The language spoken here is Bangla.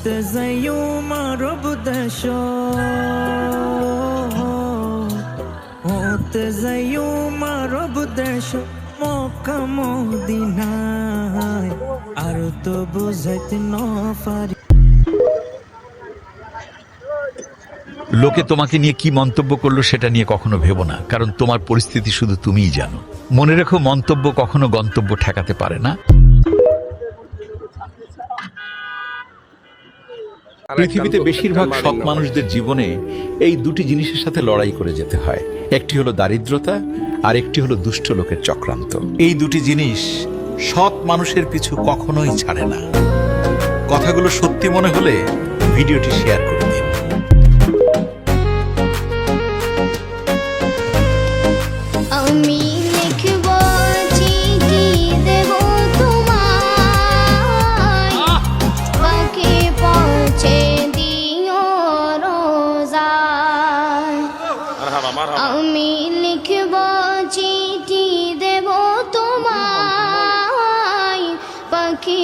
হতে যাইও মারব দেশ, হতে যাইও মারব দেশ মক্কা মদিনায়, আর তো বুঝাইতে ন পারি। লোকে তোমাকে নিয়ে কি মন্তব্য করলো সেটা নিয়ে কখনো ভেবো না, কারণ তোমার পরিস্থিতি শুধু তুমিই জানো। মনে রেখো, মন্তব্য কখনো গন্তব্য ঠেকাতে পারে না। পৃথিবীতে বেশিরভাগ সৎ মানুষদের জীবনে এই দুটি জিনিসের সাথে লড়াই করে যেতে হয়। একটি হলো দারিদ্রতা, আর একটি হলো দুষ্ট লোকের চক্রান্ত। এই দুটি জিনিস সৎ মানুষের পিছু কখনোই ছাড়ে না। কথাগুলো সত্যি মনে হলে ভিডিওটি শেয়ার করে দিন। আমি লিখব চিঠি দেব তোমায়, পাখি পৌঁছে দিও রোজায়। আমি লিখব চিঠি দেব তোমায়, পাখি